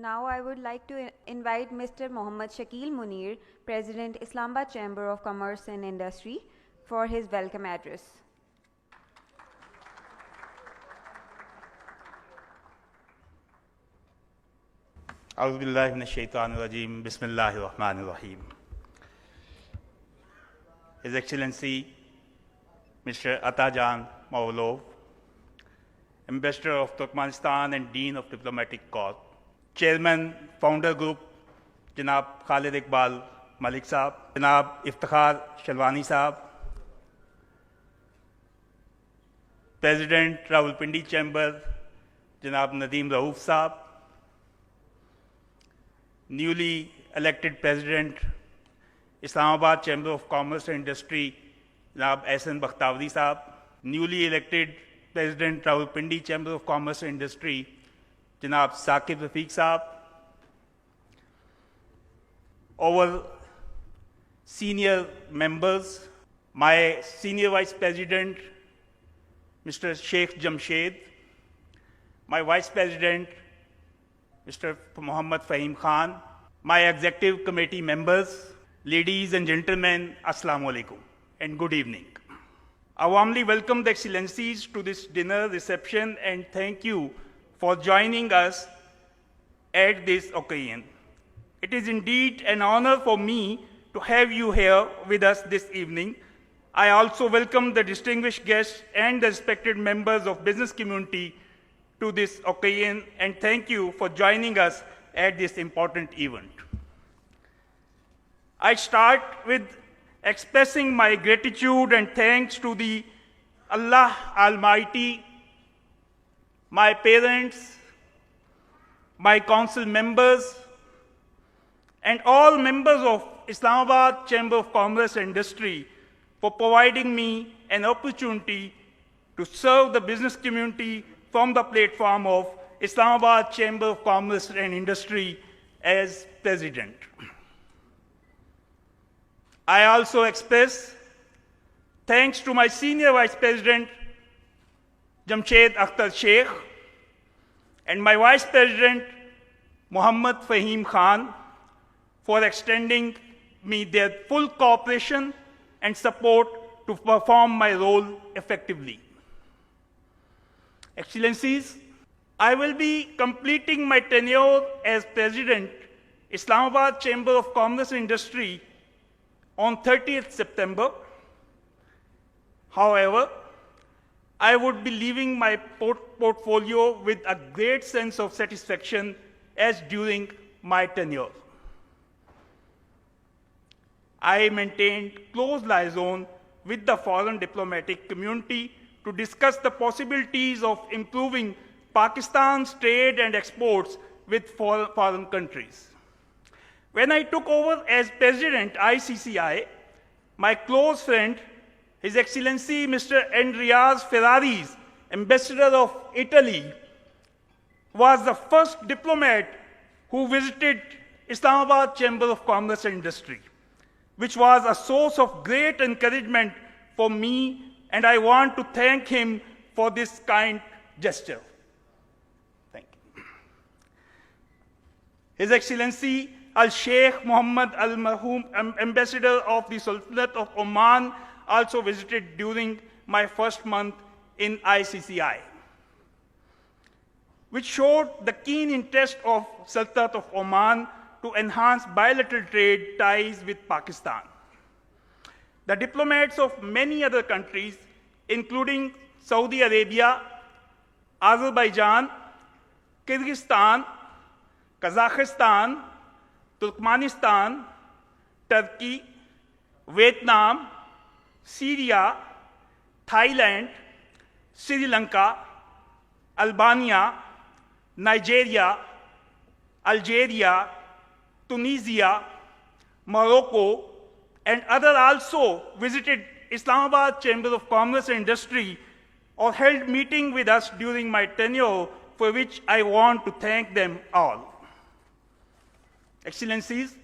Now I would like to invite Mr. Mohammad Shakeel Munir, President, Islamabad Chamber of Commerce and Industry, for his welcome address. A'udhu billahi minash shaitanir rajeem. Bismillahir rahmanir rahim. His Excellency Mr. Atajan Maulov, Ambassador of Turkmenistan and Dean of Diplomatic Corps, Chairman, Founder Group, Janab Khalid Iqbal Malik Saab, Janab Iftikhar Shalwani Saab, President Rawalpindi Chamber, Janab Nadeem Rauf Saab, newly elected President, Islamabad Chamber of Commerce and Industry, Janab Ahsan Bakhtawari Saab, newly elected President Rawalpindi Chamber of Commerce and Industry, Janab Saqib Rafiq Saab, our senior members, my Senior Vice President, Mr. Sheikh Jamshed, my Vice President, Mr. Muhammad Fahim Khan, my Executive Committee members, ladies and gentlemen, Assalamu alaikum and good evening. I warmly welcome the Excellencies to this dinner reception and thank you for joining us at this occasion. It is indeed an honor for me to have you here with us this evening. I also welcome the distinguished guests and the respected members of business community to this occasion and thank you for joining us at this important event. I start with expressing my gratitude and thanks to the Allah Almighty, my parents, my council members, and all members of Islamabad Chamber of Commerce and Industry for providing me an opportunity to serve the business community from the platform of Islamabad Chamber of Commerce and Industry as President. I also express thanks to my Senior Vice President, Jamshed Akhtar Sheikh, and my Vice President, Muhammad Fahim Khan, for extending me their full cooperation and support to perform my role effectively. Excellencies, I will be completing my tenure as President, Islamabad Chamber of Commerce and Industry on 30th September. However, I would be leaving my portfolio with a great sense of satisfaction as during my tenure. I maintained close liaison with the foreign diplomatic community to discuss the possibilities of improving Pakistan's trade and exports with foreign countries. When I took over as President ICCI, my close friend, His Excellency Mr. Andreas Ferraris, Ambassador of Italy, was the first diplomat who visited Islamabad Chamber of Commerce and Industry, which was a source of great encouragement for me, and I want to thank him for this kind gesture. Thank you. His Excellency Al-Sheikh Muhammad Al-Marhoom, Ambassador of the Sultanate of Oman, also visited during my first month in ICCI, which showed the keen interest of Sultanate of Oman to enhance bilateral trade ties with Pakistan. The diplomats of many other countries, including Saudi Arabia, Azerbaijan, Kyrgyzstan, Kazakhstan, Turkmenistan, Turkey, Vietnam, Syria, Thailand, Sri Lanka, Albania, Nigeria, Algeria, Tunisia, Morocco, and others also visited Islamabad Chamber of Commerce and Industry or held meeting with us during my tenure, for which I want to thank them all. Excellencies,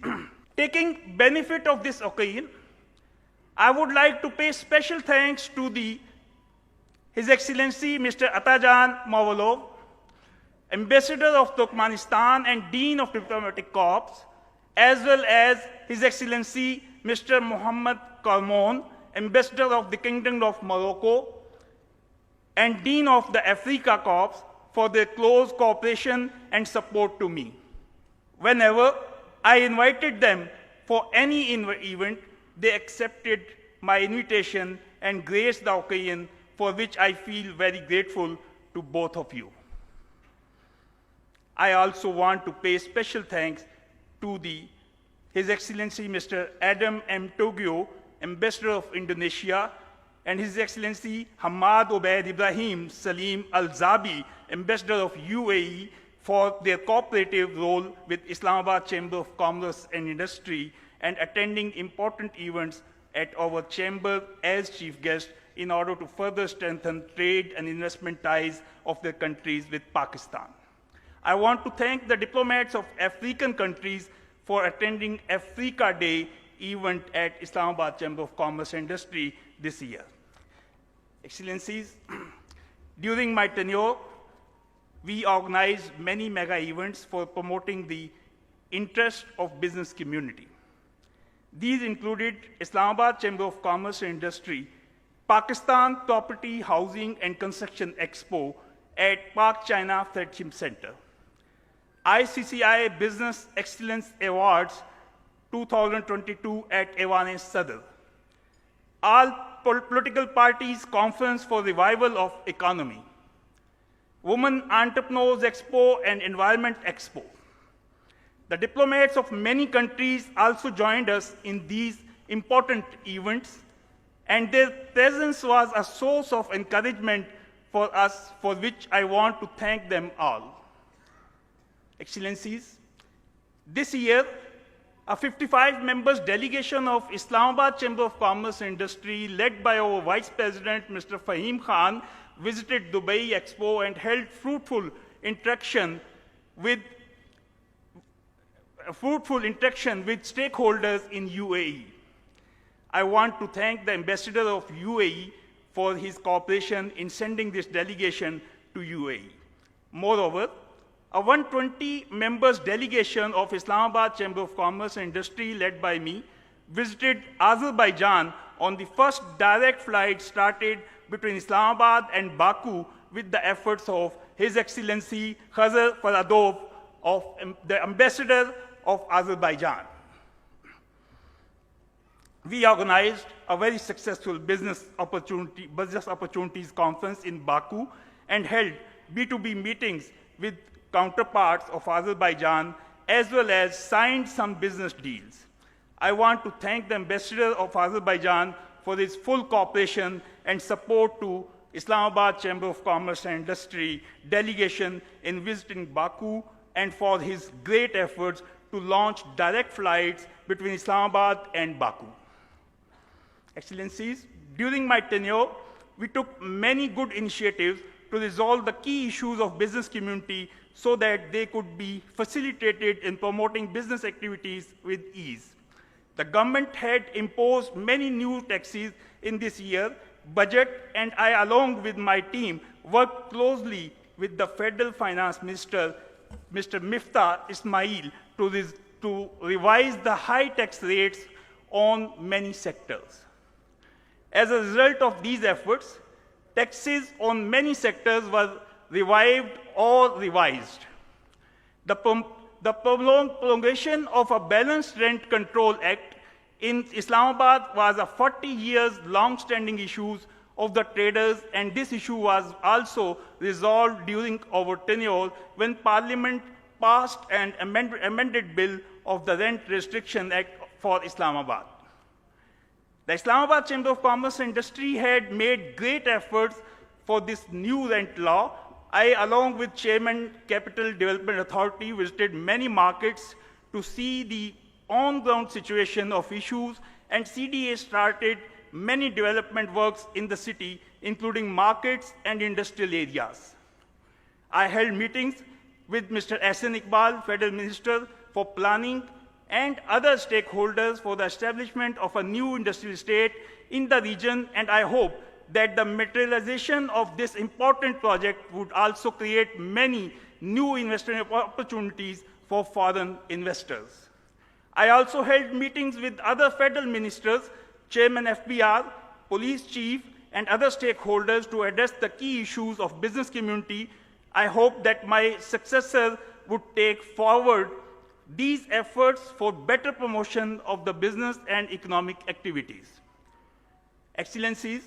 taking benefit of this occasion, I would like to pay special thanks to His Excellency Mr. Atajan Maulov, Ambassador of Turkmenistan and Dean of Diplomatic Corps, as well as His Excellency Mr. Mohammed Karmon, Ambassador of the Kingdom of Morocco, and Dean of the Africa Corps for their close cooperation and support to me. Whenever I invited them for any event, they accepted my invitation and graced the occasion, for which I feel very grateful to both of you. I also want to pay special thanks to His Excellency Mr. Adam M. Togio, Ambassador of Indonesia, and His Excellency Hamad Obaid Ibrahim Salim Al-Zabi, Ambassador of UAE, for their cooperative role with Islamabad Chamber of Commerce and Industry and attending important events at our chamber as chief guest in order to further strengthen trade and investment ties of their countries with Pakistan. I want to thank the diplomats of African countries for attending Africa Day event at Islamabad Chamber of Commerce and Industry this year. Excellencies, during my tenure, we organized many mega events for promoting the interest of business community. These included Islamabad Chamber of Commerce and Industry, Pakistan Property, Housing and Construction Expo at Park China Flagship Center, ICCI Business Excellence Awards 2022 at Evanes Sadr, All Political Parties Conference for Revival of Economy, Women Entrepreneurs Expo and Environment Expo. The diplomats of many countries also joined us in these important events, and their presence was a source of encouragement for us, for which I want to thank them all. Excellencies, this year, a 55 members delegation of Islamabad Chamber of Commerce and Industry, led by our Vice President, Mr. Fahim Khan, visited Dubai Expo and held fruitful interaction with stakeholders in UAE. I want to thank the Ambassador of UAE for his cooperation in sending this delegation to UAE. Moreover, a 120 members delegation of Islamabad Chamber of Commerce and Industry, led by me, visited Azerbaijan on the first direct flight started between Islamabad and Baku with the efforts of His Excellency Khazar Faradov, the Ambassador of Azerbaijan. We organized a very successful business opportunities conference in Baku and held B2B meetings with counterparts of Azerbaijan, as well as signed some business deals. I want to thank the Ambassador of Azerbaijan for his full cooperation and support to Islamabad Chamber of Commerce and Industry delegation in visiting Baku, and for his great efforts to launch direct flights between Islamabad and Baku. Excellencies, during my tenure, we took many good initiatives to resolve the key issues of business community so that they could be facilitated in promoting business activities with ease. The government had imposed many new taxes in this year's budget, and I, along with my team, worked closely with the Federal Finance Minister, Mr. Miftah Ismail, to revise the high tax rates on many sectors. As a result of these efforts, taxes on many sectors were revived or revised. The prolongation of a Balanced Rent Control Act in Islamabad was a 40 years long-standing issue of the traders, and this issue was also resolved during our tenure when Parliament passed an amended bill of the Rent Restriction Act for Islamabad. The Islamabad Chamber of Commerce and Industry had made great efforts for this new rent law. I, along with Chairman Capital Development Authority, visited many markets to see the on-ground situation of issues, and CDA started many development works in the city, including markets and industrial areas. I held meetings with Mr. Ahsan Iqbal, Federal Minister for Planning, and other stakeholders for the establishment of a new industrial estate in the region, and I hope that the materialization of this important project would also create many new investment opportunities for foreign investors. I also held meetings with other federal ministers, Chairman FBR, Police Chief, and other stakeholders to address the key issues of business community. I hope that my successor would take forward these efforts for better promotion of the business and economic activities. Excellencies,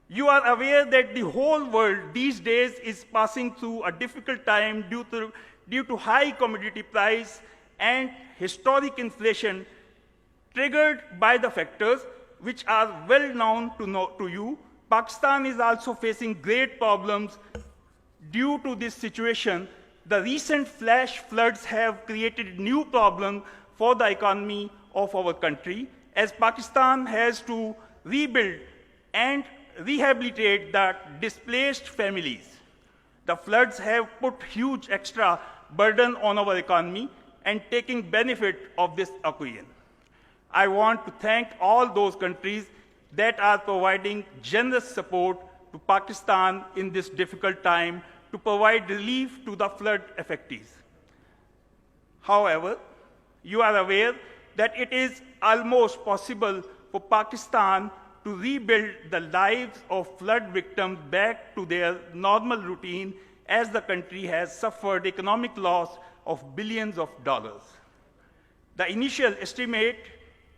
you are aware that the whole world these days is passing through a difficult time due to high commodity price and historic inflation triggered by the factors which are well known to you. Pakistan is also facing great problems due to this situation. The recent flash floods have created new problems for the economy of our country, as Pakistan has to rebuild and rehabilitate the displaced families. The floods have put huge extra burden on our economy and taking benefit of this occasion. I want to thank all those countries that are providing generous support to Pakistan in this difficult time to provide relief to the flood affectees. However, you are aware that it is almost possible for Pakistan to rebuild the lives of flood victims back to their normal routine, as the country has suffered economic loss of billions of dollars. The initial estimate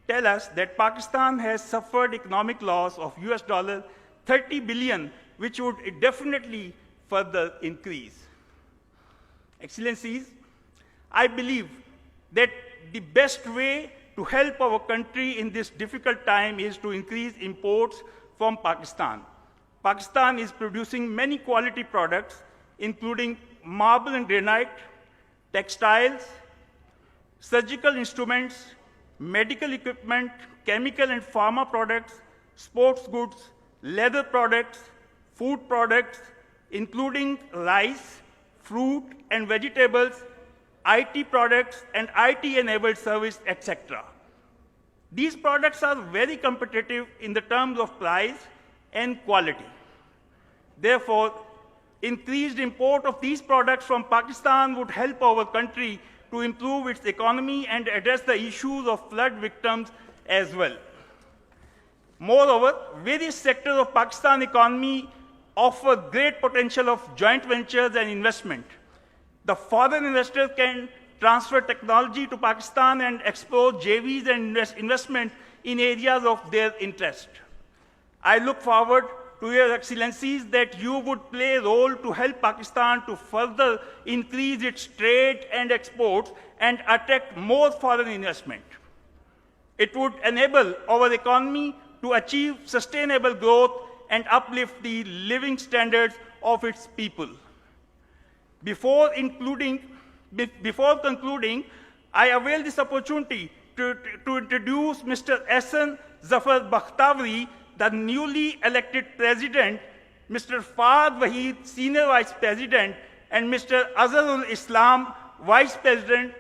tell us that Pakistan has suffered economic loss of $30 billion, which would definitely further increase. Excellencies, I believe that the best way to help our country in this difficult time is to increase imports from Pakistan. Pakistan is producing many quality products, including marble and granite, textiles, surgical instruments, medical equipment, chemical and pharma products, sports goods, leather products, food products, including rice, fruit and vegetables, IT products and IT-enabled service, etc. These products are very competitive in the terms of price and quality. Therefore, increased import of these products from Pakistan would help our country to improve its economy and address the issues of flood victims as well. Moreover, various sectors of Pakistan economy offer great potential of joint ventures and investment. The foreign investors can transfer technology to Pakistan and explore JVs and investment in areas of their interest. I look forward to your excellencies that you would play a role to help Pakistan to further increase its trade and exports and attract more foreign investment. It would enable our economy to achieve sustainable growth and uplift the living standards of its people. Before concluding, I avail this opportunity to introduce Mr. Ehsan Zafar Bakhtavari, the newly elected president, Mr. Fahd Wahid, senior vice president, and Mr. Azharul Islam, vice president,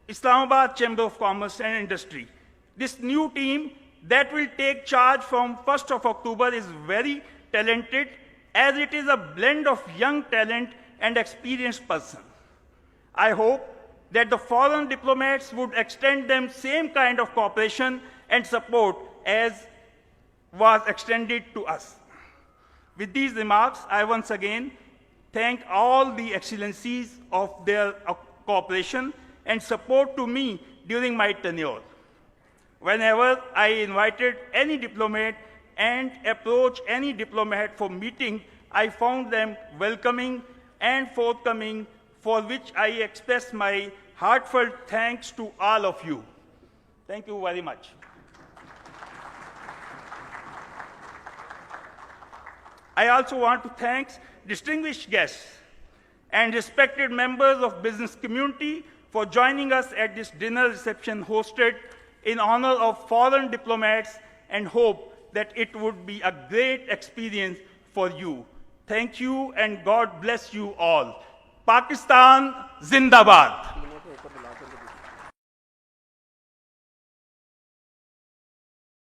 Islamabad Chamber of Commerce and Industry. This new team that will take charge from 1st of October is very talented, as it is a blend of young talent and experienced person. I hope that the foreign diplomats would extend them same kind of cooperation and support as was extended to us. With these remarks, I once again thank all the excellencies of their cooperation and support to me during my tenure. Whenever I invited any diplomat and approached any diplomat for meeting, I found them welcoming and forthcoming, for which I express my heartfelt thanks to all of you. Thank you very much. I also want to thank distinguished guests and respected members of business community for joining us at this dinner reception hosted in honor of foreign diplomats, and hope that it would be a great experience for you. Thank you and God bless you all. Pakistan Zindabad.